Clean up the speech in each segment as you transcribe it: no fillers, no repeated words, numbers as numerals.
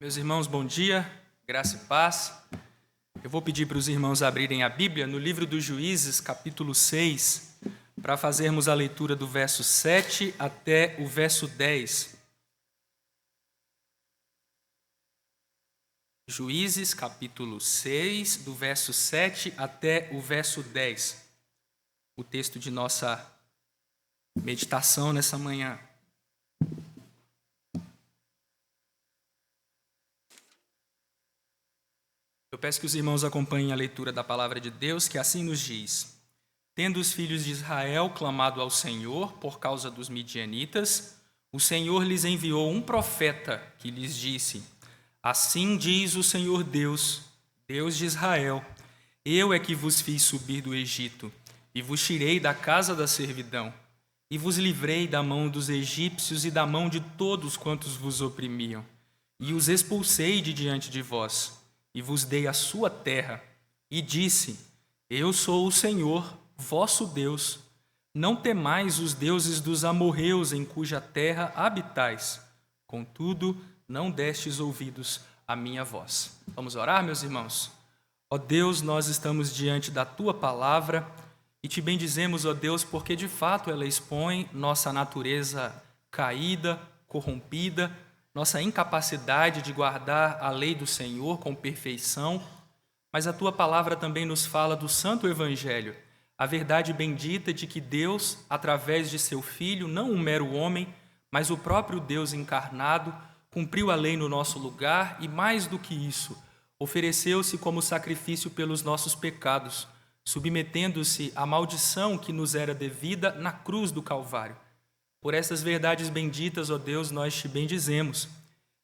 Meus irmãos, bom dia, graça e paz. Eu vou pedir para os irmãos abrirem a Bíblia no livro dos Juízes, capítulo 6, para fazermos a leitura do verso 7 até o verso 10. Juízes, capítulo 6, do verso 7 até o verso 10. O texto de nossa meditação nessa manhã. Eu peço que os irmãos acompanhem a leitura da palavra de Deus, que assim nos diz: Tendo os filhos de Israel clamado ao Senhor por causa dos midianitas, o Senhor lhes enviou um profeta que lhes disse: Assim diz o Senhor Deus, Deus de Israel: Eu é que vos fiz subir do Egito, e vos tirei da casa da servidão, e vos livrei da mão dos egípcios e da mão de todos quantos vos oprimiam, e os expulsei de diante de vós, e vos dei a sua terra, e disse: Eu sou o Senhor, vosso Deus. Não temais os deuses dos amorreus em cuja terra habitais. Contudo, não destes ouvidos à minha voz. Vamos orar, meus irmãos? Ó Deus, nós estamos diante da tua palavra e te bendizemos, ó Deus, porque de fato ela expõe nossa natureza caída, corrompida, nossa incapacidade de guardar a lei do Senhor com perfeição, mas a tua palavra também nos fala do Santo Evangelho, a verdade bendita de que Deus, através de seu Filho, não um mero homem, mas o próprio Deus encarnado, cumpriu a lei no nosso lugar e, mais do que isso, ofereceu-se como sacrifício pelos nossos pecados, submetendo-se à maldição que nos era devida na cruz do Calvário. Por essas verdades benditas, ó Deus, nós te bendizemos,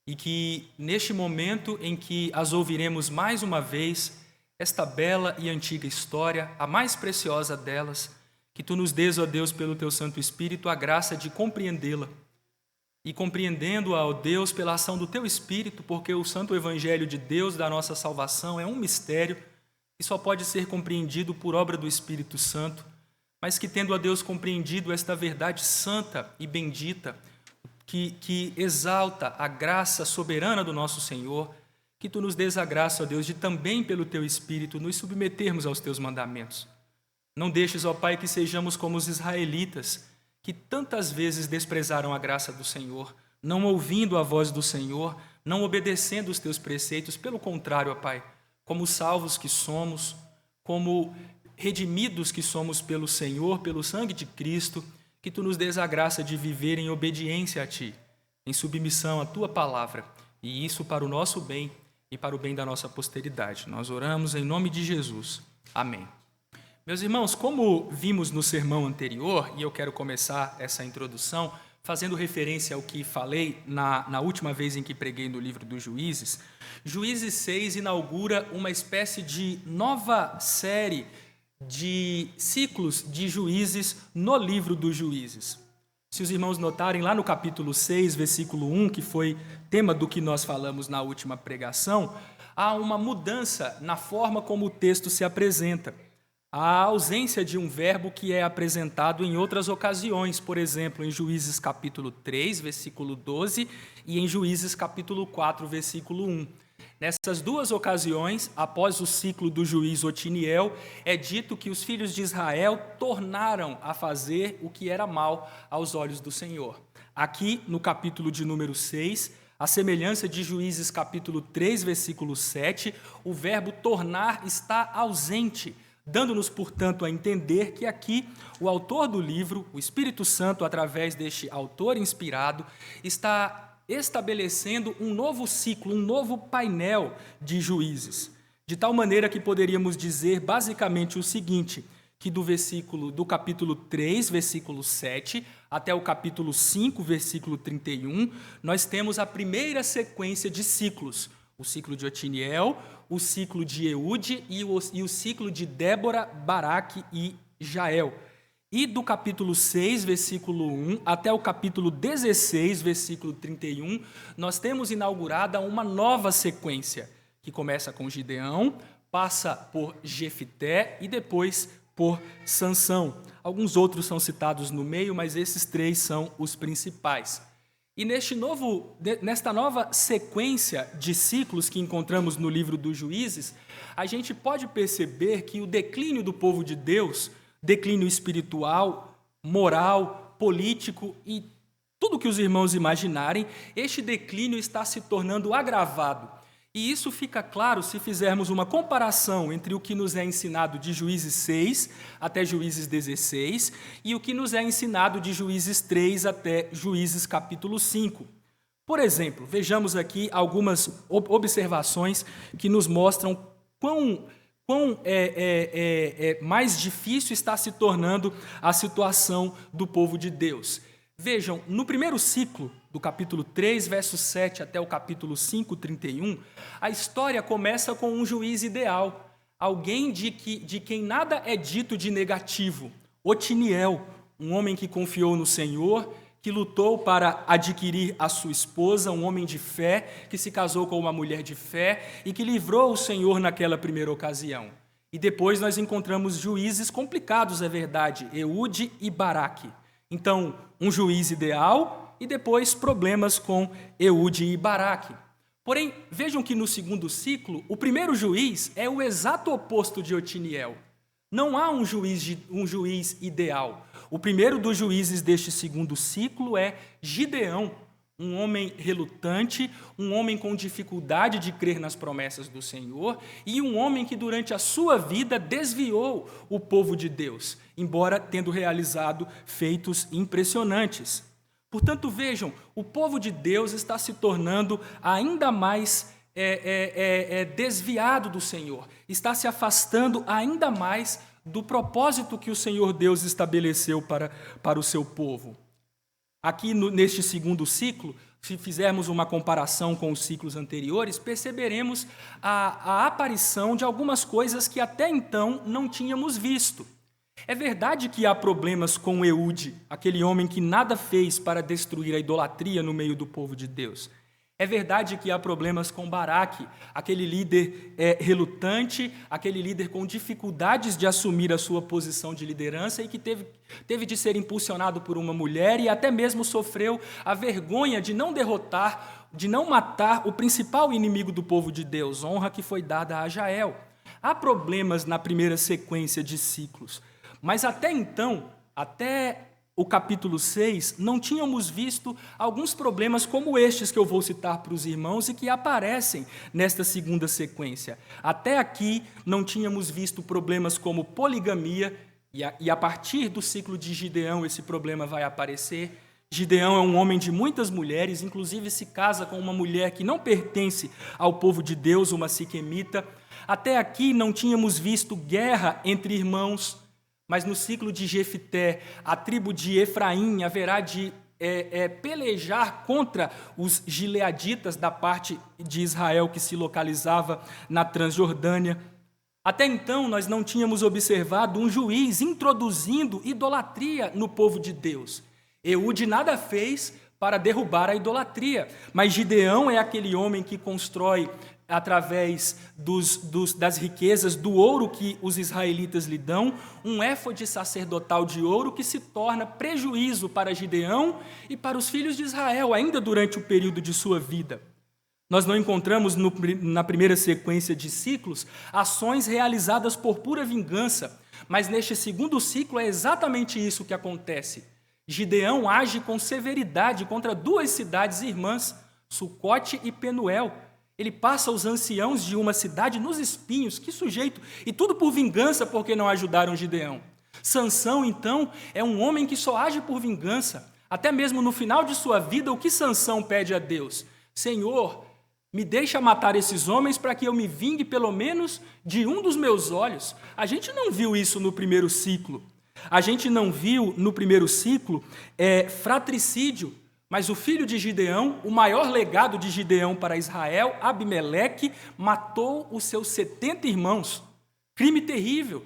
e que neste momento em que as ouviremos mais uma vez, esta bela e antiga história, a mais preciosa delas, que tu nos dês, ó Deus, pelo teu Santo Espírito, a graça de compreendê-la. E compreendendo-a, ó Deus, pela ação do teu Espírito, porque o Santo Evangelho de Deus, da nossa salvação, é um mistério que só pode ser compreendido por obra do Espírito Santo, mas que, tendo a Deus compreendido esta verdade santa e bendita, que exalta a graça soberana do nosso Senhor, que tu nos dês a graça, ó Deus, de também pelo teu Espírito nos submetermos aos teus mandamentos. Não deixes, ó Pai, que sejamos como os israelitas, que tantas vezes desprezaram a graça do Senhor, não ouvindo a voz do Senhor, não obedecendo os teus preceitos. Pelo contrário, ó Pai, como salvos que somos, como redimidos que somos pelo Senhor, pelo sangue de Cristo, que tu nos dês a graça de viver em obediência a ti, em submissão à tua palavra, e isso para o nosso bem e para o bem da nossa posteridade. Nós oramos em nome de Jesus. Amém. Meus irmãos, como vimos no sermão anterior, e eu quero começar essa introdução fazendo referência ao que falei na última vez em que preguei no livro dos Juízes, Juízes 6 inaugura uma espécie de nova série de ciclos de juízes no livro dos Juízes. Se os irmãos notarem, lá no capítulo 6, versículo 1, que foi tema do que nós falamos na última pregação, há uma mudança na forma como o texto se apresenta. A ausência de um verbo que é apresentado em outras ocasiões, por exemplo, em Juízes capítulo 3, versículo 12, e em Juízes capítulo 4, versículo 1. Nessas duas ocasiões, após o ciclo do juiz Otiniel, é dito que os filhos de Israel tornaram a fazer o que era mal aos olhos do Senhor. Aqui, no capítulo de número 6, a semelhança de Juízes capítulo 3, versículo 7, o verbo tornar está ausente, dando-nos, portanto, a entender que aqui o autor do livro, o Espírito Santo, através deste autor inspirado, está estabelecendo um novo ciclo, um novo painel de juízes, de tal maneira que poderíamos dizer basicamente o seguinte, que do capítulo 3, versículo 7, até o capítulo 5, versículo 31, nós temos a primeira sequência de ciclos, o ciclo de Otiniel, o ciclo de Eude e o ciclo de Débora, Baraque e Jael. E do capítulo 6, versículo 1, até o capítulo 16, versículo 31, nós temos inaugurada uma nova sequência, que começa com Gideão, passa por Jefité e depois por Sansão. Alguns outros são citados no meio, mas esses três são os principais. E nesta nova sequência de ciclos que encontramos no livro dos Juízes, a gente pode perceber que o declínio do povo de Deus, declínio espiritual, moral, político e tudo que os irmãos imaginarem, este declínio está se tornando agravado. E isso fica claro se fizermos uma comparação entre o que nos é ensinado de Juízes 6 até Juízes 16 e o que nos é ensinado de Juízes 3 até Juízes capítulo 5. Por exemplo, vejamos aqui algumas observações que nos mostram quão mais difícil está se tornando a situação do povo de Deus. Vejam, no primeiro ciclo, do capítulo 3, verso 7 até o capítulo 5, 31, a história começa com um juiz ideal, alguém de quem nada é dito de negativo, Otiniel, um homem que confiou no Senhor, que lutou para adquirir a sua esposa, um homem de fé, que se casou com uma mulher de fé e que livrou o Senhor naquela primeira ocasião. E depois nós encontramos juízes complicados, é verdade, Eude e Baraque. Então, um juiz ideal e depois problemas com Eude e Baraque. Porém, vejam que no segundo ciclo, o primeiro juiz é o exato oposto de Otiniel. Não há um juiz ideal. O primeiro dos juízes deste segundo ciclo é Gideão, um homem relutante, um homem com dificuldade de crer nas promessas do Senhor e um homem que durante a sua vida desviou o povo de Deus, embora tendo realizado feitos impressionantes. Portanto, vejam, o povo de Deus está se tornando ainda mais desviado do Senhor, está se afastando ainda mais do propósito que o Senhor Deus estabeleceu para o seu povo. Aqui, neste segundo ciclo, se fizermos uma comparação com os ciclos anteriores, perceberemos a aparição de algumas coisas que até então não tínhamos visto. É verdade que há problemas com Eude, aquele homem que nada fez para destruir a idolatria no meio do povo de Deus. É verdade que há problemas com Baraque, aquele líder relutante, aquele líder com dificuldades de assumir a sua posição de liderança e que teve de ser impulsionado por uma mulher e até mesmo sofreu a vergonha de não derrotar, de não matar o principal inimigo do povo de Deus, honra que foi dada a Jael. Há problemas na primeira sequência de ciclos, mas até então, até o capítulo 6, não tínhamos visto alguns problemas como estes que eu vou citar para os irmãos e que aparecem nesta segunda sequência. Até aqui, não tínhamos visto problemas como poligamia, e a partir do ciclo de Gideão esse problema vai aparecer. Gideão é um homem de muitas mulheres, inclusive se casa com uma mulher que não pertence ao povo de Deus, uma siquemita. Até aqui, não tínhamos visto guerra entre irmãos, mas no ciclo de Jefté, a tribo de Efraim haverá de pelejar contra os gileaditas da parte de Israel que se localizava na Transjordânia. Até então, nós não tínhamos observado um juiz introduzindo idolatria no povo de Deus. Eude nada fez para derrubar a idolatria, mas Gideão é aquele homem que constrói através das riquezas do ouro que os israelitas lhe dão, um éfode sacerdotal de ouro que se torna prejuízo para Gideão e para os filhos de Israel, ainda durante o período de sua vida. Nós não encontramos na primeira sequência de ciclos ações realizadas por pura vingança, mas neste segundo ciclo é exatamente isso que acontece. Gideão age com severidade contra duas cidades irmãs, Sucote e Penuel. Ele passa os anciãos de uma cidade nos espinhos, que sujeito, e tudo por vingança porque não ajudaram Gideão. Sansão, então, é um homem que só age por vingança. Até mesmo no final de sua vida, o que Sansão pede a Deus? Senhor, me deixa matar esses homens para que eu me vingue pelo menos de um dos meus olhos. A gente não viu isso no primeiro ciclo. A gente não viu no primeiro ciclo fratricídio. Mas o filho de Gideão, o maior legado de Gideão para Israel, Abimeleque, matou os seus 70 irmãos. Crime terrível.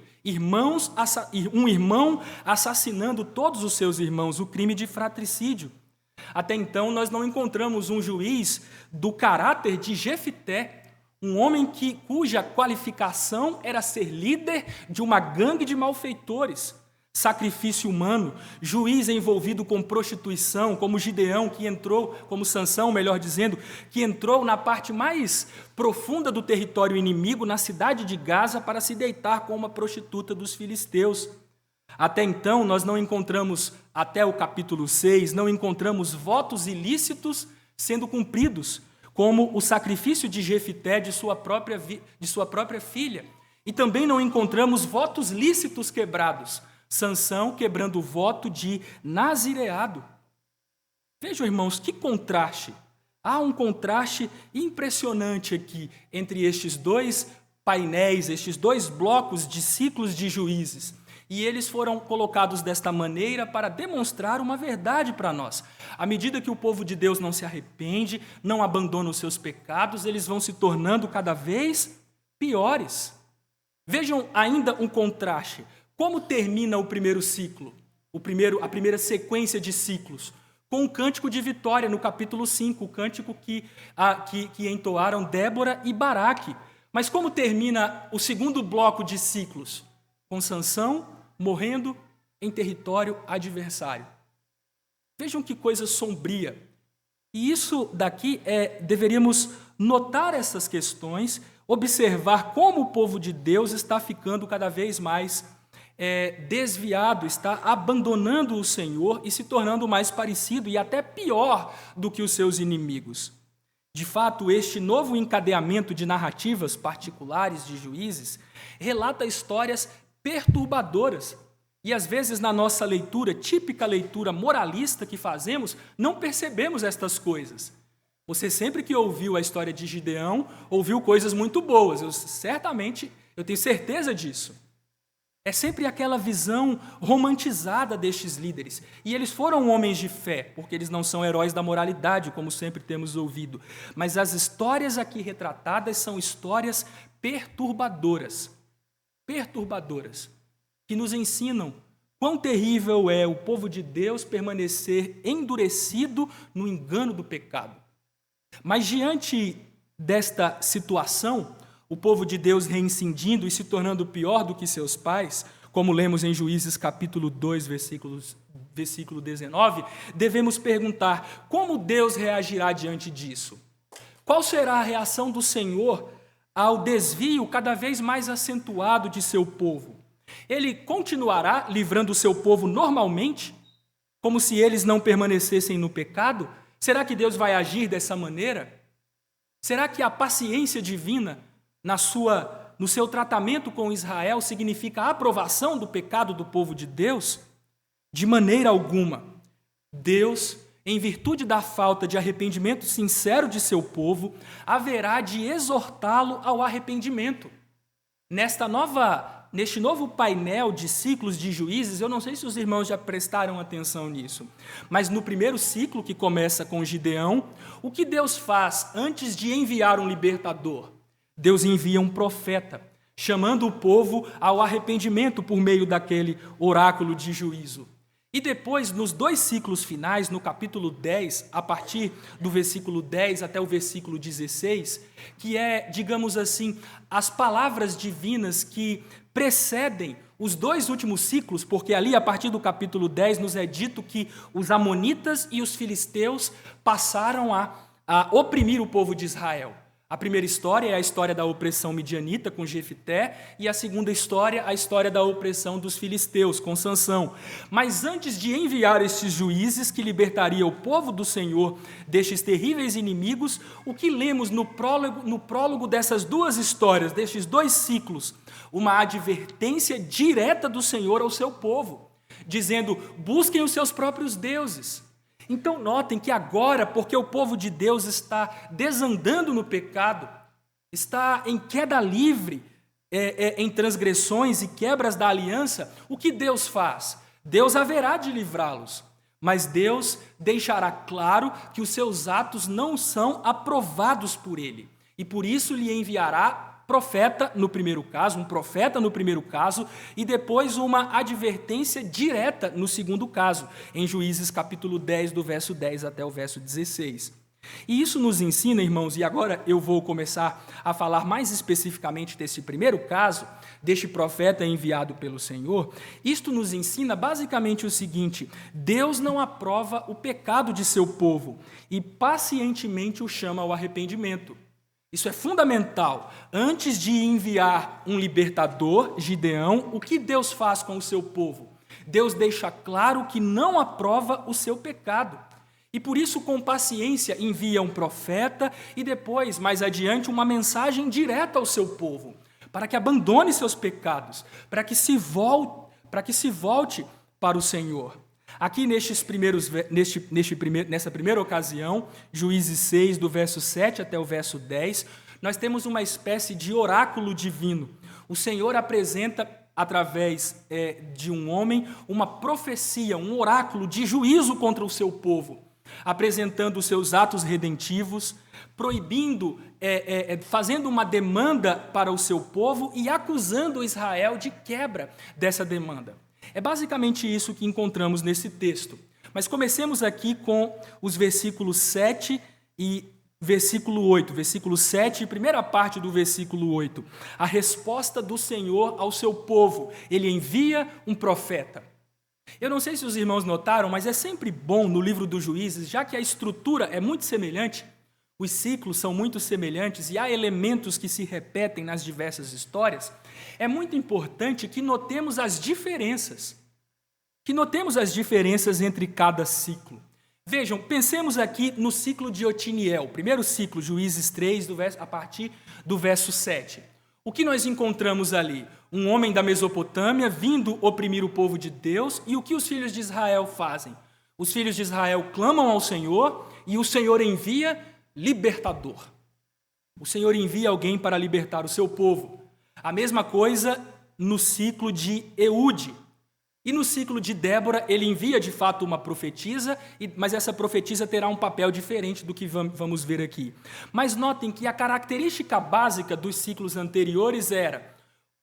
Um irmão assassinando todos os seus irmãos, o crime de fratricídio. Até então, nós não encontramos um juiz do caráter de Jefté, um homem cuja qualificação era ser líder de uma gangue de malfeitores. sacrifício humano, juiz envolvido com prostituição, como Gideão, que entrou, como Sansão, melhor dizendo, que entrou na parte mais profunda do território inimigo, na cidade de Gaza, para se deitar com uma prostituta dos filisteus. Até então, nós não encontramos, até o capítulo 6, não encontramos votos ilícitos sendo cumpridos, como o sacrifício de Jefité de sua própria filha. E também não encontramos votos lícitos quebrados, Sansão quebrando o voto de nazireado. Vejam, irmãos, que contraste. Há um contraste impressionante aqui entre estes dois painéis, estes dois blocos de ciclos de juízes. E eles foram colocados desta maneira para demonstrar uma verdade para nós. À medida que o povo de Deus não se arrepende, não abandona os seus pecados, eles vão se tornando cada vez piores. Vejam ainda um contraste. Como termina o primeiro ciclo? A primeira sequência de ciclos? Com o cântico de vitória, no capítulo 5, o cântico que entoaram Débora e Baraque. Mas como termina o segundo bloco de ciclos? Com Sansão morrendo em território adversário. Vejam que coisa sombria. E isso daqui deveríamos notar essas questões, observar como o povo de Deus está ficando cada vez mais desviado, está abandonando o Senhor e se tornando mais parecido e até pior do que os seus inimigos. De fato, este novo encadeamento de narrativas particulares de juízes relata histórias perturbadoras. E às vezes na nossa leitura, típica leitura moralista que fazemos, não percebemos estas coisas. Você sempre que ouviu a história de Gideão, ouviu coisas muito boas. Eu tenho certeza disso. É sempre aquela visão romantizada destes líderes. E eles foram homens de fé, porque eles não são heróis da moralidade, como sempre temos ouvido. Mas as histórias aqui retratadas são histórias perturbadoras. Perturbadoras, que nos ensinam quão terrível é o povo de Deus permanecer endurecido no engano do pecado. Mas diante desta situação, o povo de Deus reincidindo e se tornando pior do que seus pais, como lemos em Juízes capítulo 2, versículo 19, devemos perguntar: como Deus reagirá diante disso? Qual será a reação do Senhor ao desvio cada vez mais acentuado de seu povo? Ele continuará livrando o seu povo normalmente, como se eles não permanecessem no pecado? Será que Deus vai agir dessa maneira? Será que a paciência divina no seu tratamento com Israel significa a aprovação do pecado do povo de Deus? De maneira alguma. Deus, em virtude da falta de arrependimento sincero de seu povo, haverá de exortá-lo ao arrependimento. Neste novo painel de ciclos de juízes, eu não sei se os irmãos já prestaram atenção nisso, mas no primeiro ciclo, que começa com Gideão, o que Deus faz antes de enviar um libertador? Deus envia um profeta, chamando o povo ao arrependimento por meio daquele oráculo de juízo. E depois, nos dois ciclos finais, no capítulo 10, a partir do versículo 10 até o versículo 16, que digamos assim, as palavras divinas que precedem os dois últimos ciclos, porque ali, a partir do capítulo 10, nos é dito que os amonitas e os filisteus passaram a oprimir o povo de Israel. A primeira história é a história da opressão midianita com Jefité, e a segunda história, a história da opressão dos filisteus com Sansão. Mas antes de enviar estes juízes que libertaria o povo do Senhor destes terríveis inimigos, o que lemos no prólogo dessas duas histórias, destes dois ciclos? Uma advertência direta do Senhor ao seu povo, dizendo: busquem os seus próprios deuses. Então notem que agora, porque o povo de Deus está desandando no pecado, está em queda livre, em transgressões e quebras da aliança, o que Deus faz? Deus haverá de livrá-los, mas Deus deixará claro que os seus atos não são aprovados por Ele, e por isso lhe enviará profeta no primeiro caso, um profeta no primeiro caso, e depois uma advertência direta no segundo caso, em Juízes capítulo 10, do verso 10 até o verso 16. E isso nos ensina, irmãos, e agora eu vou começar a falar mais especificamente desse primeiro caso, deste profeta enviado pelo Senhor. Isto nos ensina basicamente o seguinte: Deus não aprova o pecado de seu povo e pacientemente o chama ao arrependimento. Isso é fundamental. Antes de enviar um libertador, Gideão, o que Deus faz com o seu povo? Deus deixa claro que não aprova o seu pecado. E por isso, com paciência, envia um profeta e depois, mais adiante, uma mensagem direta ao seu povo, para que abandone seus pecados, para que se volte para o Senhor. Aqui nessa primeira ocasião, Juízes 6, do verso 7 até o verso 10, nós temos uma espécie de oráculo divino. O Senhor apresenta, através de um homem, uma profecia, um oráculo de juízo contra o seu povo, apresentando os seus atos redentivos, proibindo, fazendo uma demanda para o seu povo e acusando Israel de quebra dessa demanda. É basicamente isso que encontramos nesse texto. Mas comecemos aqui com os versículos 7 e versículo 8. Versículo 7 e primeira parte do versículo 8. A resposta do Senhor ao seu povo. Ele envia um profeta. Eu não sei se os irmãos notaram, mas é sempre bom no livro dos Juízes, já que a estrutura é muito semelhante, os ciclos são muito semelhantes e há elementos que se repetem nas diversas histórias, é muito importante que notemos as diferenças. Entre cada ciclo. Vejam, pensemos aqui no ciclo de Otiniel, primeiro ciclo, Juízes 3, a partir do verso 7. O que nós encontramos ali? Um homem da Mesopotâmia vindo oprimir o povo de Deus, e o que os filhos de Israel fazem? Os filhos de Israel clamam ao Senhor e o Senhor envia libertador. O Senhor envia alguém para libertar o seu povo. A mesma coisa no ciclo de Eude. E no ciclo de Débora, ele envia de fato uma profetisa, mas essa profetisa terá um papel diferente do que vamos ver aqui. Mas notem que a característica básica dos ciclos anteriores era: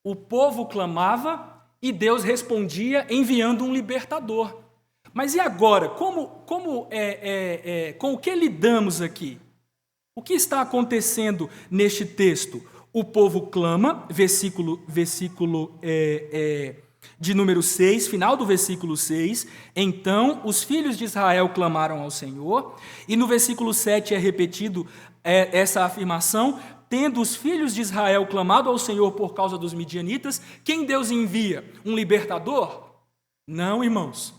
o povo clamava e Deus respondia enviando um libertador. Mas e agora? Com o que lidamos aqui? O que está acontecendo neste texto? O povo clama, versículo de número 6, final do versículo 6, então os filhos de Israel clamaram ao Senhor, e no versículo 7 é repetido essa afirmação: tendo os filhos de Israel clamado ao Senhor por causa dos midianitas, quem Deus envia? Um libertador? Não, irmãos.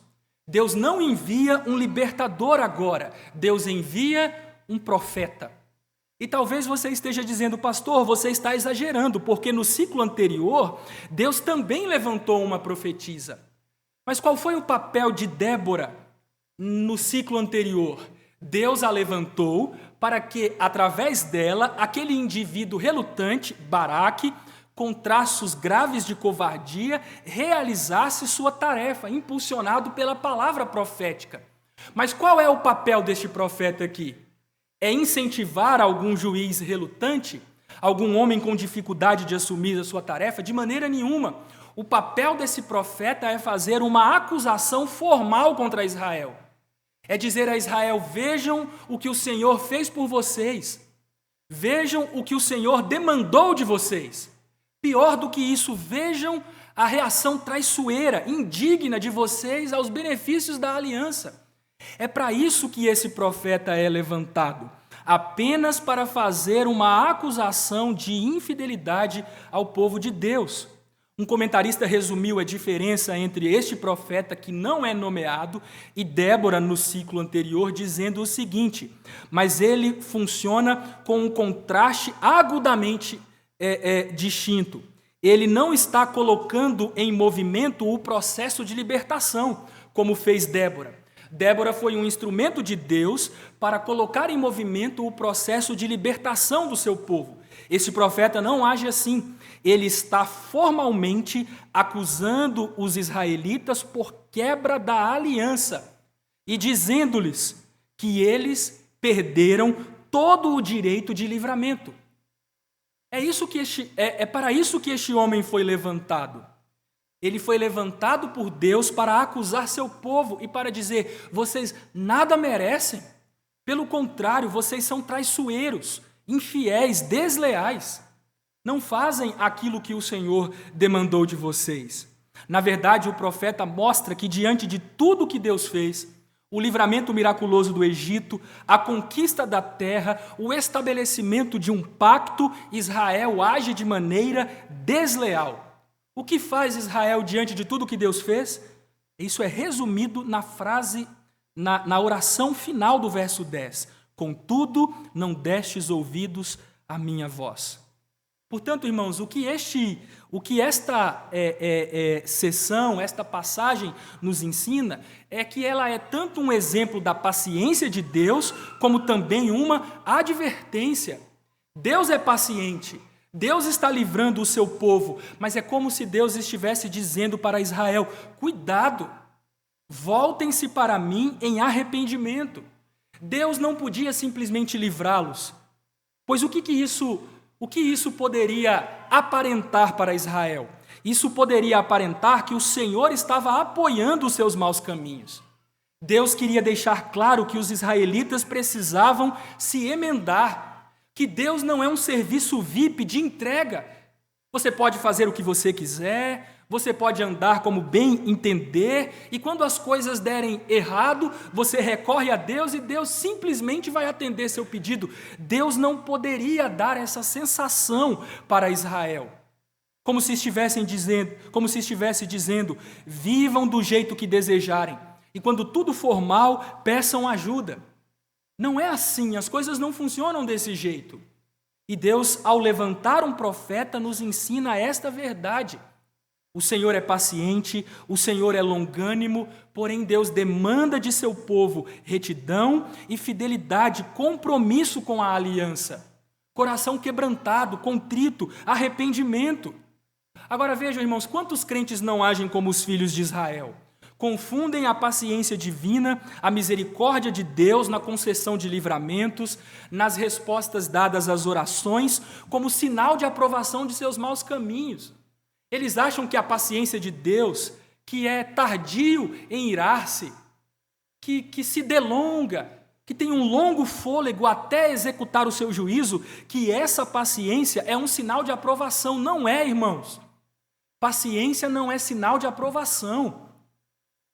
Deus não envia um libertador agora. Deus envia um profeta. E talvez você esteja dizendo: pastor, você está exagerando, porque no ciclo anterior, Deus também levantou uma profetisa. Mas qual foi o papel de Débora no ciclo anterior? Deus a levantou para que, através dela, aquele indivíduo relutante, Baraque, com traços graves de covardia, realizasse sua tarefa, impulsionado pela palavra profética. Mas qual é o papel deste profeta aqui? É incentivar algum juiz relutante, algum homem com dificuldade de assumir a sua tarefa? De maneira nenhuma. O papel desse profeta é fazer uma acusação formal contra Israel. É dizer a Israel: vejam o que o Senhor fez por vocês. Vejam o que o Senhor demandou de vocês. Pior do que isso, vejam a reação traiçoeira, indigna de vocês aos benefícios da aliança. É para isso que esse profeta é levantado, apenas para fazer uma acusação de infidelidade ao povo de Deus. Um comentarista resumiu a diferença entre este profeta, que não é nomeado, e Débora no ciclo anterior, dizendo o seguinte: mas ele funciona com um contraste agudamente distinto. Ele não está colocando em movimento o processo de libertação, como fez Débora. Débora foi um instrumento de Deus para colocar em movimento o processo de libertação do seu povo. Esse profeta não age assim. Ele está formalmente acusando os israelitas por quebra da aliança e dizendo-lhes que eles perderam todo o direito de livramento. É para isso que este homem foi levantado. Ele foi levantado por Deus para acusar seu povo e para dizer: vocês nada merecem, Pelo contrário, vocês são traiçoeiros, infiéis, desleais. Não fazem aquilo que o Senhor demandou de vocês. Na verdade, o profeta mostra que diante de tudo que Deus fez, o livramento miraculoso do Egito, a conquista da terra, o estabelecimento de um pacto, Israel age de maneira desleal. O que faz Israel diante de tudo que Deus fez? Isso é resumido na frase, na oração final do verso 10. Contudo, não destes ouvidos à minha voz. Portanto, irmãos, o que esta sessão, esta passagem nos ensina é que ela é tanto um exemplo da paciência de Deus, como também uma advertência. Deus é paciente, Deus está livrando o seu povo, mas é como se Deus estivesse dizendo para Israel: cuidado, voltem-se para mim em arrependimento. Deus não podia simplesmente livrá-los, pois o que isso poderia aparentar para Israel? Isso poderia aparentar que o Senhor estava apoiando os seus maus caminhos. Deus queria deixar claro que os israelitas precisavam se emendar, que Deus não é um serviço VIP de entrega. Você pode fazer o que você quiser, você pode andar como bem entender, e quando as coisas derem errado, você recorre a Deus e Deus simplesmente vai atender seu pedido. Deus não poderia dar essa sensação para Israel, como se estivesse dizendo, vivam do jeito que desejarem, e quando tudo for mal, peçam ajuda. Não é assim, as coisas não funcionam desse jeito. E Deus, ao levantar um profeta, nos ensina esta verdade. O Senhor é paciente, o Senhor é longânimo, porém Deus demanda de seu povo retidão e fidelidade, compromisso com a aliança, coração quebrantado, contrito, arrependimento. Agora vejam, irmãos, quantos crentes não agem como os filhos de Israel? Confundem a paciência divina, a misericórdia de Deus na concessão de livramentos, nas respostas dadas às orações, como sinal de aprovação de seus maus caminhos. Eles acham que a paciência de Deus, que é tardio em irar-se, que se delonga, que tem um longo fôlego até executar o seu juízo, que essa paciência é um sinal de aprovação. Não é, irmãos. Paciência não é sinal de aprovação.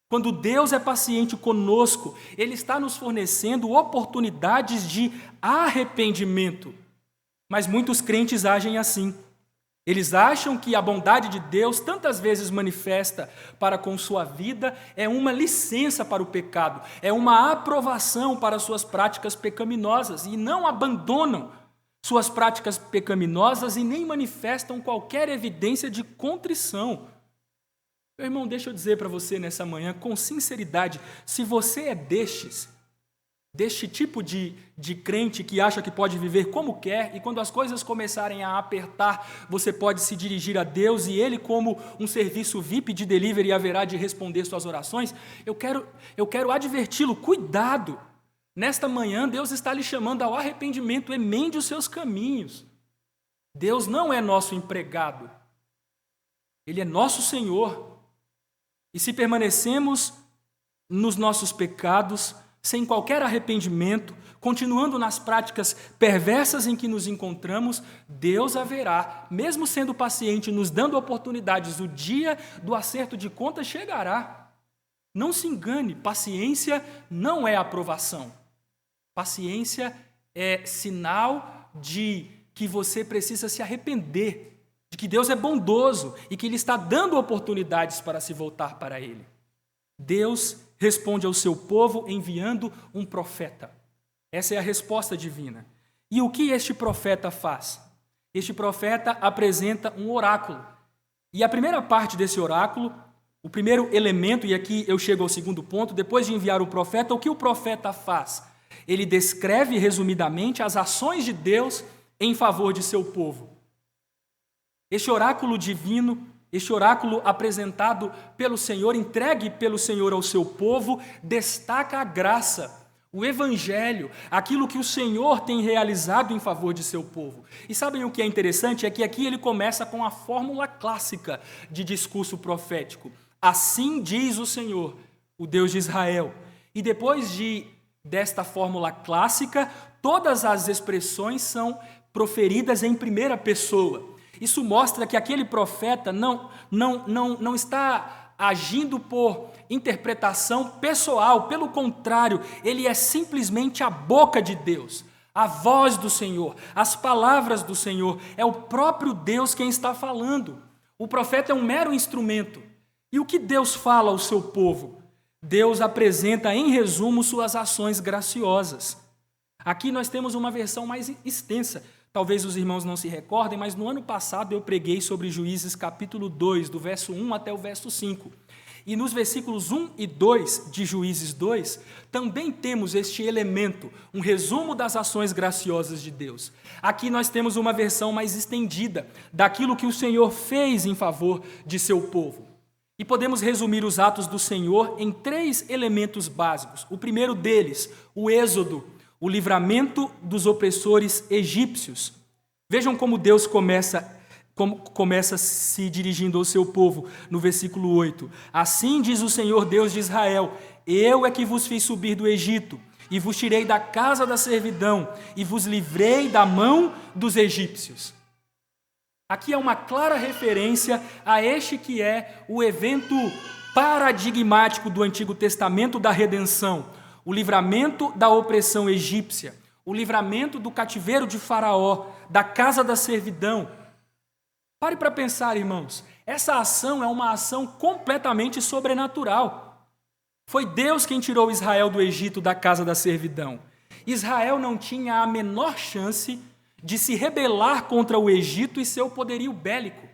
Quando Deus é paciente conosco, Ele está nos fornecendo oportunidades de arrependimento. Mas muitos crentes agem assim. Eles acham que a bondade de Deus, tantas vezes manifesta para com sua vida, é uma licença para o pecado, é uma aprovação para suas práticas pecaminosas, e não abandonam suas práticas pecaminosas e nem manifestam qualquer evidência de contrição. Meu irmão, deixa eu dizer para você nessa manhã, com sinceridade, se você é deste tipo de crente que acha que pode viver como quer, e quando as coisas começarem a apertar, você pode se dirigir a Deus, e Ele, como um serviço VIP de delivery, haverá de responder suas orações, eu quero adverti-lo, cuidado. Nesta manhã, Deus está lhe chamando ao arrependimento, emende os seus caminhos. Deus não é nosso empregado, Ele é nosso Senhor. E se permanecemos nos nossos pecados, sem qualquer arrependimento, continuando nas práticas perversas em que nos encontramos, Deus haverá, mesmo sendo paciente, nos dando oportunidades, o dia do acerto de contas chegará. Não se engane, paciência não é aprovação. Paciência é sinal de que você precisa se arrepender, de que Deus é bondoso e que Ele está dando oportunidades para se voltar para Ele. Deus responde ao seu povo enviando um profeta. Essa é a resposta divina. E o que este profeta faz? Este profeta apresenta um oráculo. E a primeira parte desse oráculo, o primeiro elemento, e aqui eu chego ao segundo ponto, depois de enviar o profeta, o que o profeta faz? Ele descreve resumidamente as ações de Deus em favor de seu povo. Este oráculo divino, este oráculo apresentado pelo Senhor, entregue pelo Senhor ao seu povo, destaca a graça, o evangelho, aquilo que o Senhor tem realizado em favor de seu povo. E sabem o que é interessante? É que aqui ele começa com a fórmula clássica de discurso profético. Assim diz o Senhor, o Deus de Israel. E depois de desta fórmula clássica, todas as expressões são proferidas em primeira pessoa. Isso mostra que aquele profeta não está agindo por interpretação pessoal, pelo contrário, ele é simplesmente a boca de Deus, a voz do Senhor, as palavras do Senhor, é o próprio Deus quem está falando. O profeta é um mero instrumento. E o que Deus fala ao seu povo? Deus apresenta em resumo suas ações graciosas. Aqui nós temos uma versão mais extensa. Talvez os irmãos não se recordem, mas no ano passado eu preguei sobre Juízes capítulo 2, do verso 1 até o verso 5. E nos versículos 1 e 2 de Juízes 2, também temos este elemento, um resumo das ações graciosas de Deus. Aqui nós temos uma versão mais estendida daquilo que o Senhor fez em favor de seu povo. E podemos resumir os atos do Senhor em 3 elementos básicos. O primeiro deles, o êxodo, o livramento dos opressores egípcios. Vejam como Deus começa se dirigindo ao seu povo, no versículo 8. Assim diz o Senhor Deus de Israel, eu é que vos fiz subir do Egito, e vos tirei da casa da servidão, e vos livrei da mão dos egípcios. Aqui é uma clara referência a este que é o evento paradigmático do Antigo Testamento da redenção, o livramento da opressão egípcia, o livramento do cativeiro de Faraó, da casa da servidão. Pare para pensar, irmãos, essa ação é uma ação completamente sobrenatural. Foi Deus quem tirou Israel do Egito, da casa da servidão. Israel não tinha a menor chance de se rebelar contra o Egito e seu poderio bélico.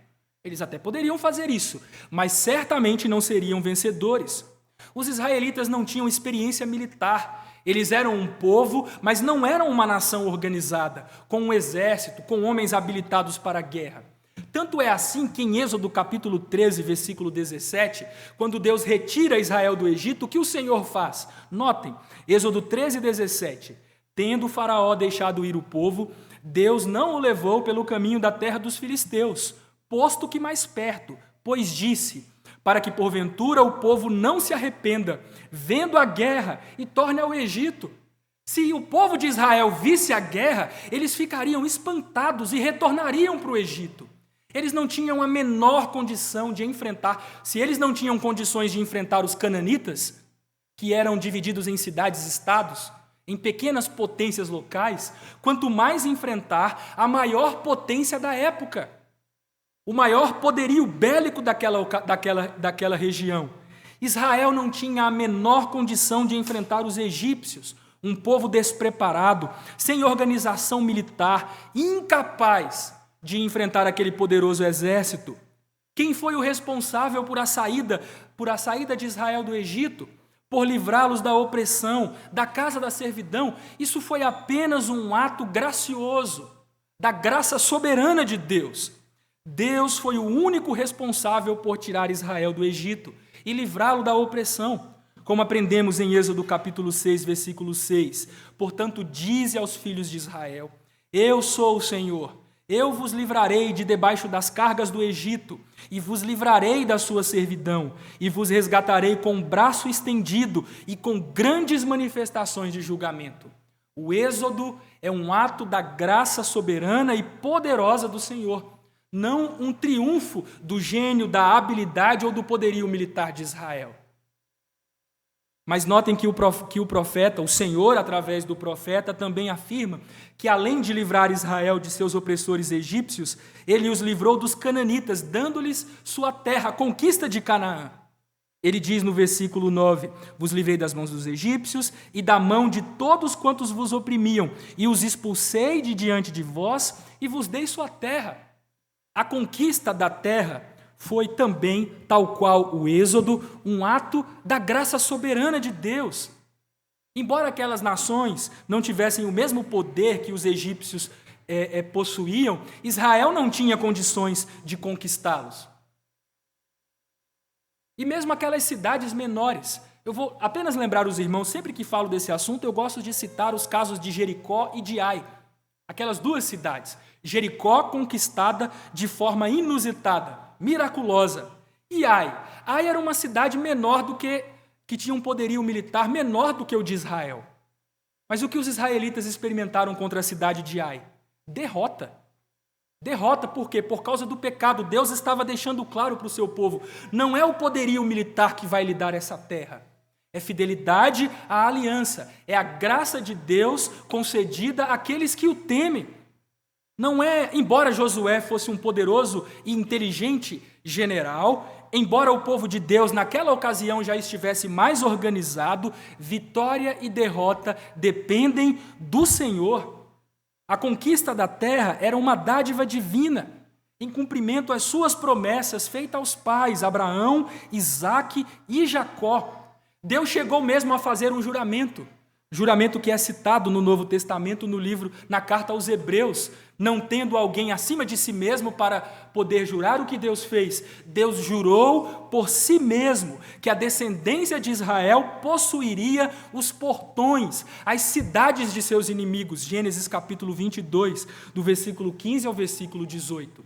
Eles até poderiam fazer isso, mas certamente não seriam vencedores. Os israelitas não tinham experiência militar. Eles eram um povo, mas não eram uma nação organizada, com um exército, com homens habilitados para a guerra. Tanto é assim que em Êxodo capítulo 13, versículo 17, quando Deus retira Israel do Egito, o que o Senhor faz? Notem, Êxodo 13, 17. Tendo o Faraó deixado ir o povo, Deus não o levou pelo caminho da terra dos filisteus, posto que mais perto, pois disse, para que porventura o povo não se arrependa, vendo a guerra, e torne ao Egito. Se o povo de Israel visse a guerra, eles ficariam espantados e retornariam para o Egito. Eles não tinham a menor condição de enfrentar, se eles não tinham condições de enfrentar os cananitas, que eram divididos em cidades-estados, em pequenas potências locais, quanto mais enfrentar a maior potência da época, o maior poderio bélico daquela região. Israel não tinha a menor condição de enfrentar os egípcios, um povo despreparado, sem organização militar, incapaz de enfrentar aquele poderoso exército. Quem foi o responsável por a saída de Israel do Egito? Por livrá-los da opressão, da casa da servidão? Isso foi apenas um ato gracioso, da graça soberana de Deus. Deus foi o único responsável por tirar Israel do Egito e livrá-lo da opressão. Como aprendemos em Êxodo capítulo 6, versículo 6. Portanto, dize aos filhos de Israel, eu sou o Senhor, eu vos livrarei de debaixo das cargas do Egito, e vos livrarei da sua servidão, e vos resgatarei com o braço estendido e com grandes manifestações de julgamento. O êxodo é um ato da graça soberana e poderosa do Senhor, não um triunfo do gênio, da habilidade ou do poderio militar de Israel. Mas notem que o profeta, o Senhor, através do profeta, também afirma que, além de livrar Israel de seus opressores egípcios, ele os livrou dos cananitas, dando-lhes sua terra, a conquista de Canaã. Ele diz no versículo 9, vos livrei das mãos dos egípcios e da mão de todos quantos vos oprimiam, e os expulsei de diante de vós e vos dei sua terra. A conquista da terra foi também, tal qual o êxodo, um ato da graça soberana de Deus. Embora aquelas nações não tivessem o mesmo poder que os egípcios possuíam, Israel não tinha condições de conquistá-los. E mesmo aquelas cidades menores. Eu vou apenas lembrar os irmãos, sempre que falo desse assunto, eu gosto de citar os casos de Jericó e de Ai. Aquelas duas cidades. Jericó conquistada de forma inusitada, miraculosa. E Ai era uma cidade menor do que tinha um poderio militar menor do que o de Israel. Mas o que os israelitas experimentaram contra a cidade de Ai? Derrota. Derrota por quê? Por causa do pecado. Deus estava deixando claro para o seu povo: não é o poderio militar que vai lhe dar essa terra. É fidelidade à aliança. É a graça de Deus concedida àqueles que o temem. Não é, embora Josué fosse um poderoso e inteligente general, embora o povo de Deus naquela ocasião já estivesse mais organizado, vitória e derrota dependem do Senhor. A conquista da terra era uma dádiva divina, em cumprimento às suas promessas feitas aos pais, Abraão, Isaque e Jacó. Deus chegou mesmo a fazer um juramento que é citado no Novo Testamento, na carta aos Hebreus. Não tendo alguém acima de si mesmo para poder jurar o que Deus fez, Deus jurou por si mesmo que a descendência de Israel possuiria os portões, as cidades de seus inimigos. Gênesis capítulo 22, do versículo 15 ao versículo 18.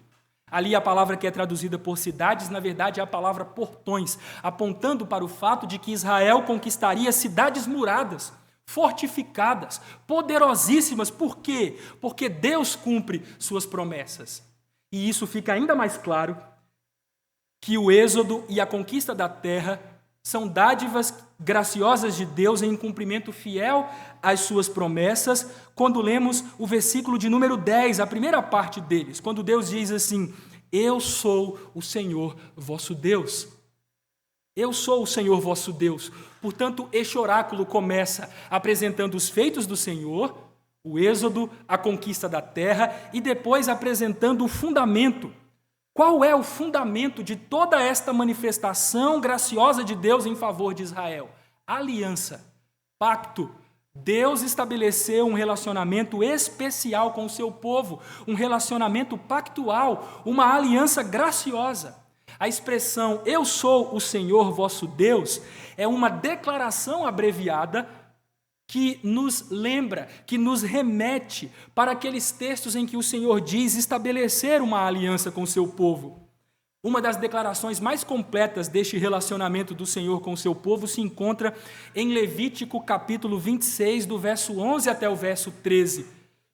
Ali a palavra que é traduzida por cidades, na verdade é a palavra portões, apontando para o fato de que Israel conquistaria cidades muradas, fortificadas, poderosíssimas. Por quê? Porque Deus cumpre suas promessas. E isso fica ainda mais claro que o êxodo e a conquista da terra são dádivas graciosas de Deus em cumprimento fiel às suas promessas, quando lemos o versículo de número 10, a primeira parte deles, quando Deus diz assim: eu sou o Senhor vosso Deus. Eu sou o Senhor vosso Deus. Portanto, este oráculo começa apresentando os feitos do Senhor, o êxodo, a conquista da terra, e depois apresentando o fundamento. Qual é o fundamento de toda esta manifestação graciosa de Deus em favor de Israel? Aliança, pacto. Deus estabeleceu um relacionamento especial com o seu povo, um relacionamento pactual, uma aliança graciosa. A expressão "eu sou o Senhor vosso Deus" é uma declaração abreviada que nos lembra, que nos remete para aqueles textos em que o Senhor diz estabelecer uma aliança com o seu povo. Uma das declarações mais completas deste relacionamento do Senhor com o seu povo se encontra em Levítico capítulo 26, do verso 11 até o verso 13.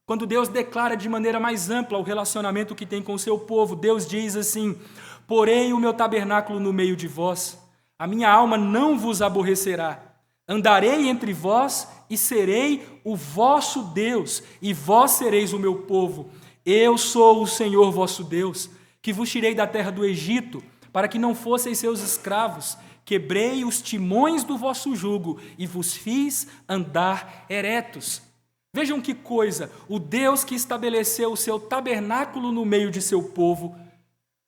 Quando Deus declara de maneira mais ampla o relacionamento que tem com o seu povo, Deus diz assim: porém o meu tabernáculo no meio de vós, a minha alma não vos aborrecerá. Andarei entre vós e serei o vosso Deus, e vós sereis o meu povo. Eu sou o Senhor vosso Deus, que vos tirei da terra do Egito, para que não fosseis seus escravos. Quebrei os timões do vosso jugo e vos fiz andar eretos. Vejam que coisa, o Deus que estabeleceu o seu tabernáculo no meio de seu povo,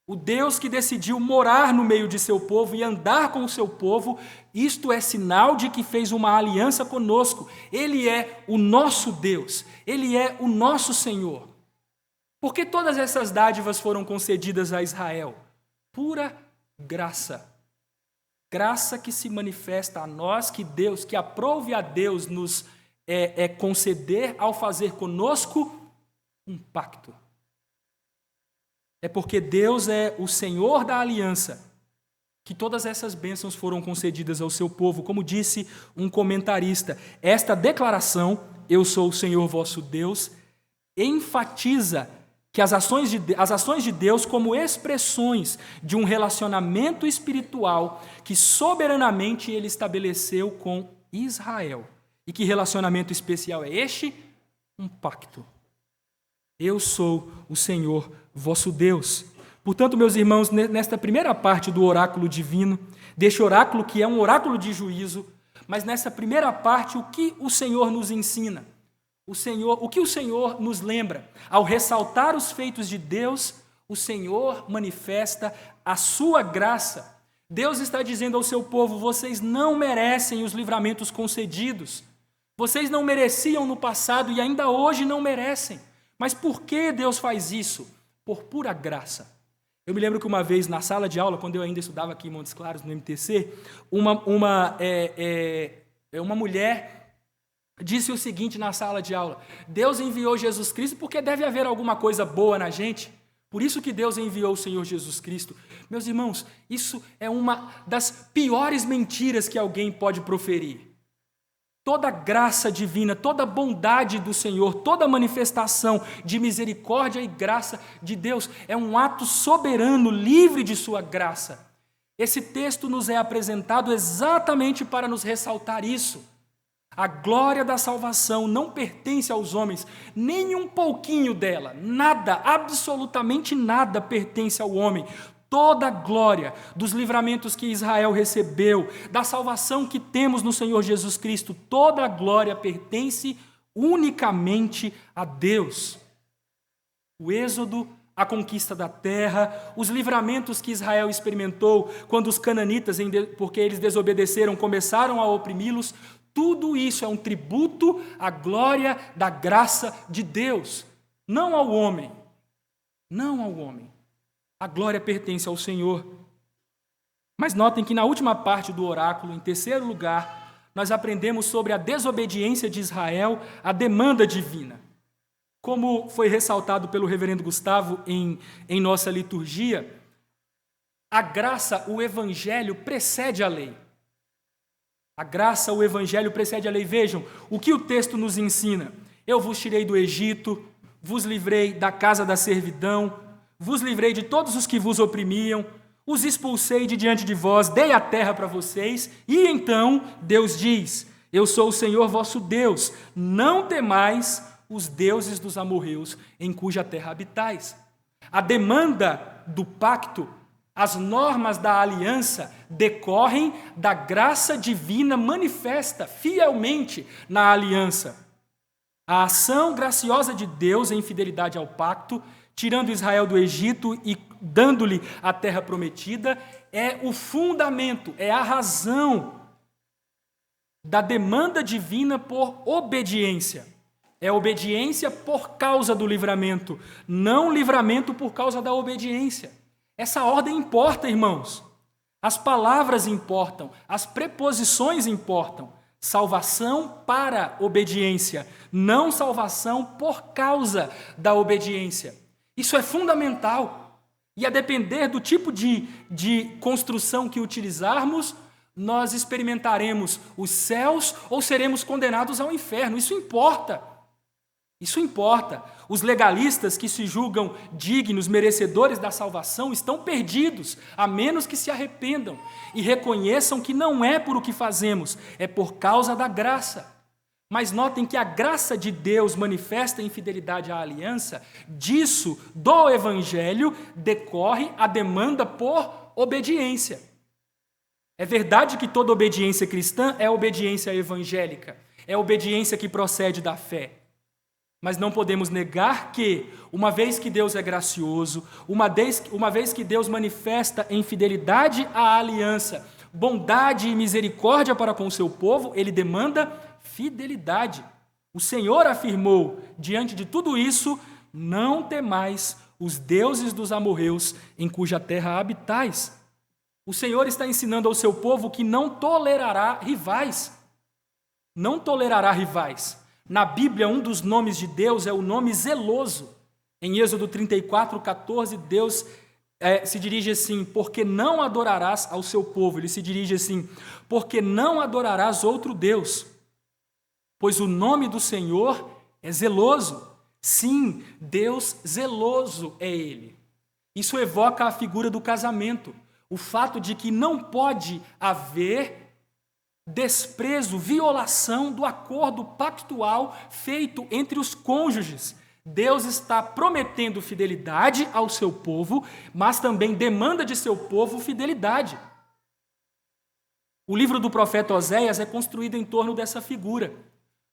o Deus que decidiu morar no meio de seu povo e andar com o seu povo, isto é sinal de que fez uma aliança conosco. Ele é o nosso Deus, Ele é o nosso Senhor. Por que todas essas dádivas foram concedidas a Israel? Pura graça. Graça que se manifesta a nós, que aprove a Deus nos conceder ao fazer conosco um pacto. É porque Deus é o Senhor da aliança que todas essas bênçãos foram concedidas ao seu povo. Como disse um comentarista, esta declaração, eu sou o Senhor vosso Deus, enfatiza que as ações de Deus como expressões de um relacionamento espiritual que soberanamente Ele estabeleceu com Israel. E que relacionamento especial é este? Um pacto. Eu sou o Senhor vosso Deus. Portanto, meus irmãos, nesta primeira parte do oráculo divino, deste oráculo que é um oráculo de juízo, mas nessa primeira parte, o que o Senhor nos ensina? O que o Senhor nos lembra? Ao ressaltar os feitos de Deus, o Senhor manifesta a sua graça. Deus está dizendo ao seu povo: vocês não merecem os livramentos concedidos. Vocês não mereciam no passado e ainda hoje não merecem. Mas por que Deus faz isso? Por pura graça. Eu me lembro que uma vez na sala de aula, quando eu ainda estudava aqui em Montes Claros, no MTC, uma mulher disse o seguinte na sala de aula: Deus enviou Jesus Cristo porque deve haver alguma coisa boa na gente. Por isso que Deus enviou o Senhor Jesus Cristo. Meus irmãos, isso é uma das piores mentiras que alguém pode proferir. Toda graça divina, toda bondade do Senhor, toda manifestação de misericórdia e graça de Deus é um ato soberano, livre de sua graça. Esse texto nos é apresentado exatamente para nos ressaltar isso. A glória da salvação não pertence aos homens, nem um pouquinho dela, nada, absolutamente nada pertence ao homem. Toda a glória dos livramentos que Israel recebeu, da salvação que temos no Senhor Jesus Cristo, toda a glória pertence unicamente a Deus. O êxodo, a conquista da terra, os livramentos que Israel experimentou quando os cananitas, porque eles desobedeceram, começaram a oprimi-los, tudo isso é um tributo à glória da graça de Deus, não ao homem, não ao homem. A glória pertence ao Senhor. Mas notem que na última parte do oráculo, em terceiro lugar, nós aprendemos sobre a desobediência de Israel à demanda divina. Como foi ressaltado pelo reverendo Gustavo em nossa liturgia, a graça, o evangelho, precede a lei. A graça, o evangelho precede a lei. Vejam, o que o texto nos ensina? Eu vos tirei do Egito, vos livrei da casa da servidão, vos livrei de todos os que vos oprimiam, os expulsei de diante de vós, dei a terra para vocês, e então Deus diz, eu sou o Senhor vosso Deus, não temais os deuses dos amorreus, em cuja terra habitais. A demanda do pacto, as normas da aliança, decorrem da graça divina manifesta fielmente na aliança. A ação graciosa de Deus em fidelidade ao pacto, tirando Israel do Egito e dando-lhe a terra prometida, é o fundamento, é a razão da demanda divina por obediência. É obediência por causa do livramento, não livramento por causa da obediência. Essa ordem importa, irmãos. As palavras importam, as preposições importam. Salvação para obediência, não salvação por causa da obediência. Isso é fundamental. E a depender do tipo de construção que utilizarmos, nós experimentaremos os céus ou seremos condenados ao inferno. Isso importa. Isso importa. Os legalistas que se julgam dignos, merecedores da salvação, estão perdidos, a menos que se arrependam e reconheçam que não é por o que fazemos, é por causa da graça. Mas notem que a graça de Deus manifesta em fidelidade à aliança, disso, do Evangelho, decorre a demanda por obediência. É verdade que toda obediência cristã é obediência evangélica, é obediência que procede da fé. Mas não podemos negar que, uma vez que Deus é gracioso, uma vez que Deus manifesta em fidelidade à aliança, bondade e misericórdia para com o seu povo, ele demanda fidelidade. O Senhor afirmou, diante de tudo isso, não temais os deuses dos amorreus em cuja terra habitais. O Senhor está ensinando ao seu povo que não tolerará rivais. Não tolerará rivais. Na Bíblia, um dos nomes de Deus é o nome zeloso. Em Êxodo 34:14, Deus se dirige assim, porque não adorarás ao seu povo. Ele se dirige assim, porque não adorarás outro Deus. Pois o nome do Senhor é zeloso. Sim, Deus zeloso é Ele. Isso evoca a figura do casamento. O fato de que não pode haver desprezo, violação do acordo pactual feito entre os cônjuges. Deus está prometendo fidelidade ao seu povo, mas também demanda de seu povo fidelidade. O livro do profeta Oséias é construído em torno dessa figura,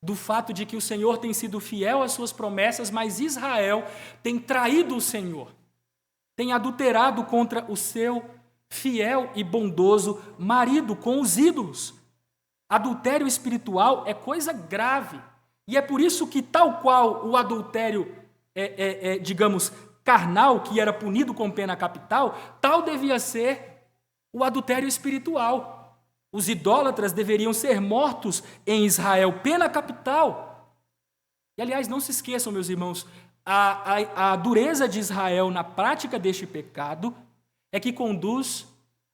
do fato de que o Senhor tem sido fiel às suas promessas, mas Israel tem traído o Senhor, tem adulterado contra o seu fiel e bondoso marido com os ídolos. Adultério espiritual é coisa grave. E é por isso que, tal qual o adultério, digamos, carnal, que era punido com pena capital, tal devia ser o adultério espiritual. Os idólatras deveriam ser mortos em Israel, pena capital. E, aliás, não se esqueçam, meus irmãos, a dureza de Israel na prática deste pecado é que conduz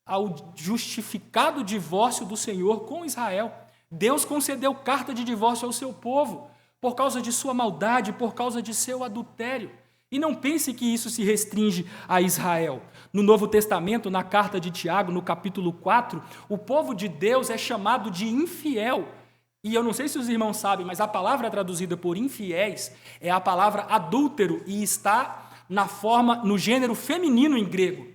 ao justificado divórcio do Senhor com Israel. Deus concedeu carta de divórcio ao seu povo por causa de sua maldade, por causa de seu adultério. E não pense que isso se restringe a Israel. No Novo Testamento, na carta de Tiago, no capítulo 4, o povo de Deus é chamado de infiel. E eu não sei se os irmãos sabem, mas a palavra traduzida por infiéis é a palavra adúltero e está no gênero feminino em grego.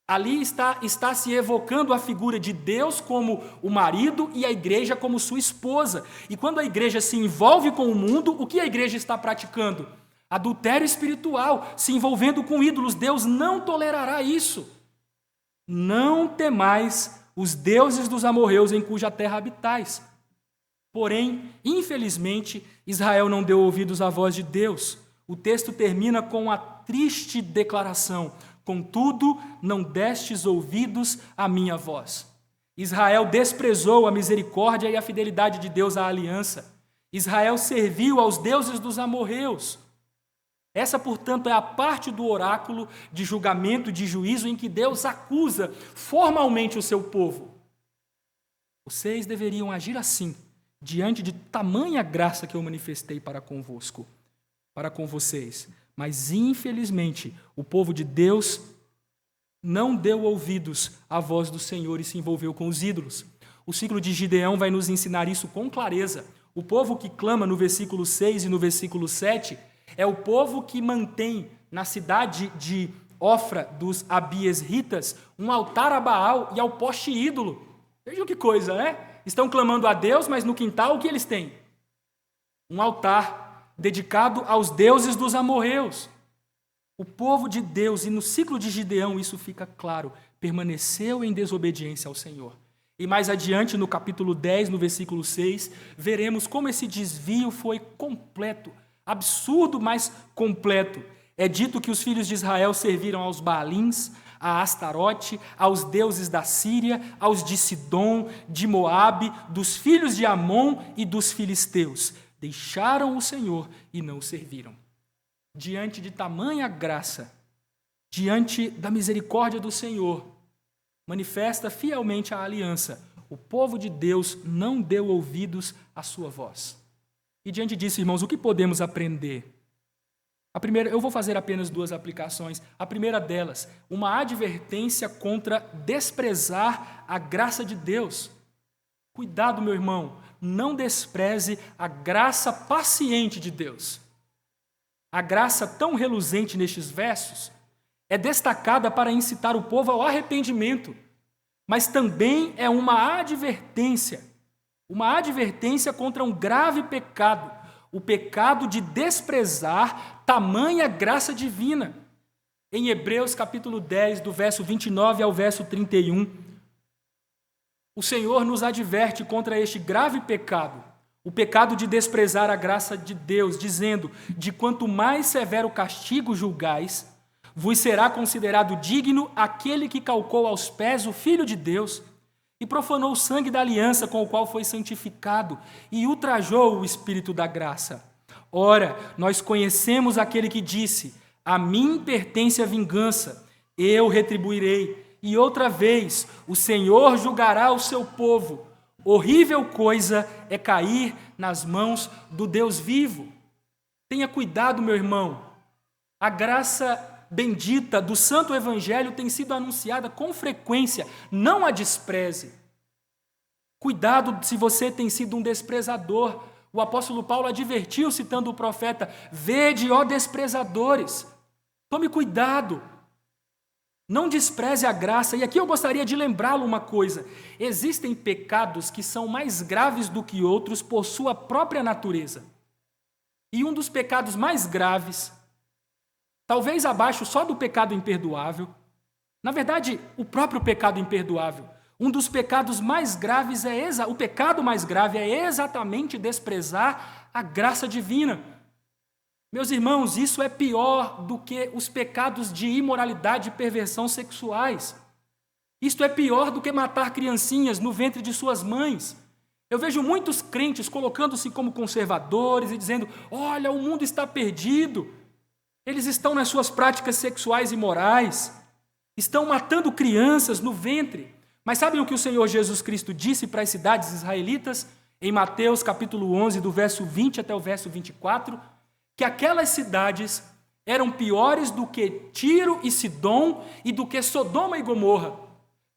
Ali está se evocando a figura de Deus como o marido e a igreja como sua esposa. E quando a igreja se envolve com o mundo, o que a igreja está praticando? Adultério espiritual, se envolvendo com ídolos. Deus não tolerará isso. Não temais os deuses dos amorreus em cuja terra habitais. Porém, infelizmente, Israel não deu ouvidos à voz de Deus. O texto termina com a triste declaração: contudo, não destes ouvidos à minha voz. Israel desprezou a misericórdia e a fidelidade de Deus à aliança. Israel serviu aos deuses dos amorreus. Essa, portanto, é a parte do oráculo de julgamento, de juízo, em que Deus acusa formalmente o seu povo. Vocês deveriam agir assim, diante de tamanha graça que eu manifestei para convosco, para com vocês. Mas, infelizmente, o povo de Deus não deu ouvidos à voz do Senhor e se envolveu com os ídolos. O ciclo de Gideão vai nos ensinar isso com clareza. O povo que clama no versículo 6 e no versículo 7 é o povo que mantém na cidade de Ofra dos Abiesritas um altar a Baal e ao poste ídolo. Vejam que coisa, né? Estão clamando a Deus, mas no quintal o que eles têm? Um altar dedicado aos deuses dos amorreus. O povo de Deus, e no ciclo de Gideão isso fica claro, permaneceu em desobediência ao Senhor. E mais adiante, no capítulo 10, no versículo 6, veremos como esse desvio foi completo. Absurdo, mas completo. É dito que os filhos de Israel serviram aos Baalins, a Astarote, aos deuses da Síria, aos de Sidom, de Moabe, dos filhos de Amon e dos filisteus. Deixaram o Senhor e não o serviram. Diante de tamanha graça, diante da misericórdia do Senhor, manifesta fielmente a aliança. O povo de Deus não deu ouvidos à sua voz. E diante disso, irmãos, o que podemos aprender? Eu vou fazer apenas 2 aplicações. A primeira delas, uma advertência contra desprezar a graça de Deus. Cuidado, meu irmão, não despreze a graça paciente de Deus. A graça tão reluzente nestes versos é destacada para incitar o povo ao arrependimento, mas também é uma advertência contra um grave pecado, o pecado de desprezar tamanha graça divina. Em Hebreus capítulo 10, do verso 29 ao verso 31, o Senhor nos adverte contra este grave pecado, o pecado de desprezar a graça de Deus, dizendo: de quanto mais severo castigo julgais, vos será considerado digno aquele que calcou aos pés o Filho de Deus, e profanou o sangue da aliança com o qual foi santificado, e ultrajou o Espírito da graça. Ora, nós conhecemos aquele que disse: a mim pertence a vingança, eu retribuirei. E outra vez, o Senhor julgará o seu povo. Horrível coisa é cair nas mãos do Deus vivo. Tenha cuidado, meu irmão. A graça bendita do Santo Evangelho tem sido anunciada com frequência, não a despreze. Cuidado se você tem sido um desprezador. O apóstolo Paulo advertiu, citando o profeta: vede, ó desprezadores. Tome cuidado. Não despreze a graça. E aqui eu gostaria de lembrá-lo uma coisa: existem pecados que são mais graves do que outros por sua própria natureza. E um dos pecados mais graves, talvez abaixo só do pecado imperdoável, na verdade, o próprio pecado imperdoável, um dos pecados mais graves o pecado mais grave é exatamente desprezar a graça divina. Meus irmãos, isso é pior do que os pecados de imoralidade e perversão sexuais. Isto é pior do que matar criancinhas no ventre de suas mães. Eu vejo muitos crentes colocando-se como conservadores e dizendo: olha, o mundo está perdido. Eles estão nas suas práticas sexuais imorais, estão matando crianças no ventre. Mas sabem o que o Senhor Jesus Cristo disse para as cidades israelitas? Em Mateus capítulo 11, do verso 20 até o verso 24, que aquelas cidades eram piores do que Tiro e Sidom e do que Sodoma e Gomorra.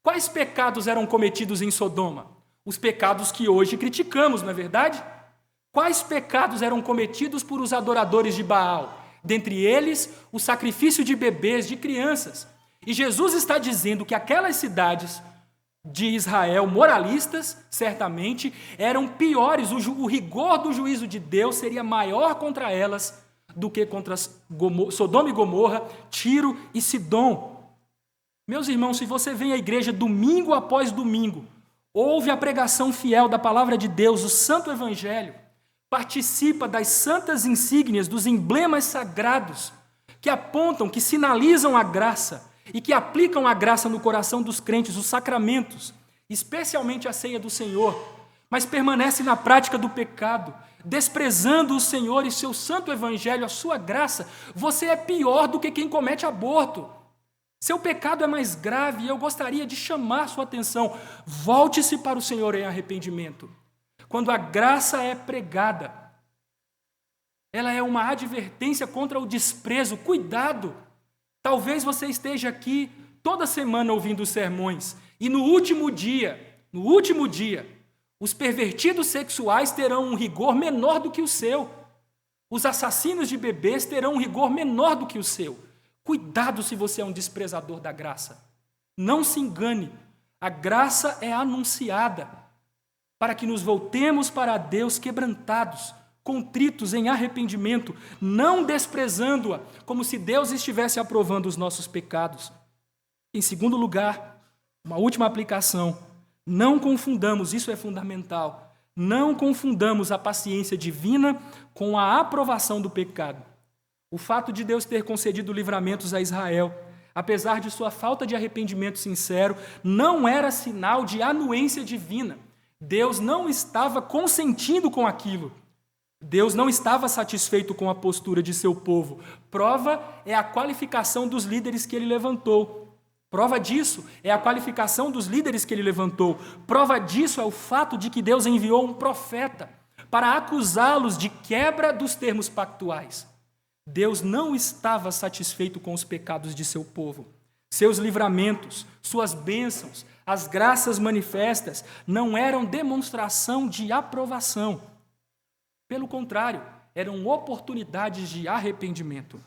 Quais pecados eram cometidos em Sodoma? Os pecados que hoje criticamos, não é verdade? Quais pecados eram cometidos por os adoradores de Baal? Dentre eles, o sacrifício de bebês, de crianças. E Jesus está dizendo que aquelas cidades de Israel, moralistas, certamente, eram piores. O rigor do juízo de Deus seria maior contra elas do que contra Sodoma e Gomorra, Tiro e Sidom. Meus irmãos, se você vem à igreja domingo após domingo, ouve a pregação fiel da palavra de Deus, o Santo Evangelho, participa das santas insígnias, dos emblemas sagrados que apontam, que sinalizam a graça e que aplicam a graça no coração dos crentes, os sacramentos, especialmente a ceia do Senhor, mas permanece na prática do pecado, desprezando o Senhor e seu santo evangelho, a sua graça, você é pior do que quem comete aborto. Seu pecado é mais grave e eu gostaria de chamar sua atenção. Volte-se para o Senhor em arrependimento. Quando a graça é pregada, ela é uma advertência contra o desprezo. Cuidado! Talvez você esteja aqui toda semana ouvindo os sermões e no último dia, os pervertidos sexuais terão um rigor menor do que o seu. Os assassinos de bebês terão um rigor menor do que o seu. Cuidado se você é um desprezador da graça. Não se engane, a graça é anunciada para que nos voltemos para Deus quebrantados, contritos em arrependimento, não desprezando-a, como se Deus estivesse aprovando os nossos pecados. Em segundo lugar, uma última aplicação, não confundamos, isso é fundamental, não confundamos a paciência divina com a aprovação do pecado. O fato de Deus ter concedido livramentos a Israel, apesar de sua falta de arrependimento sincero, não era sinal de anuência divina. Deus não estava consentindo com aquilo. Deus não estava satisfeito com a postura de seu povo. Prova é a qualificação dos líderes que ele levantou. Prova disso é a qualificação dos líderes que ele levantou. Prova disso é o fato de que Deus enviou um profeta para acusá-los de quebra dos termos pactuais. Deus não estava satisfeito com os pecados de seu povo. Seus livramentos, suas bênçãos, as graças manifestas não eram demonstração de aprovação. Pelo contrário, eram oportunidades de arrependimento.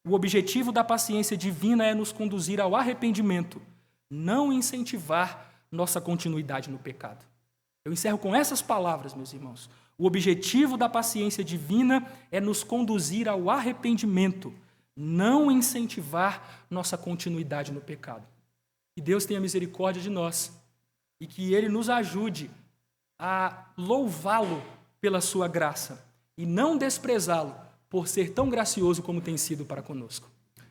O objetivo da paciência divina é nos conduzir ao arrependimento, não incentivar nossa continuidade no pecado. Eu encerro com essas palavras, meus irmãos. O objetivo da paciência divina é nos conduzir ao arrependimento, não incentivar nossa continuidade no pecado. Que Deus tenha misericórdia de nós e que Ele nos ajude a louvá-lo pela sua graça e não desprezá-lo por ser tão gracioso como tem sido para conosco.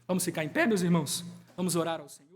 Vamos ficar em pé, meus irmãos? Vamos orar ao Senhor.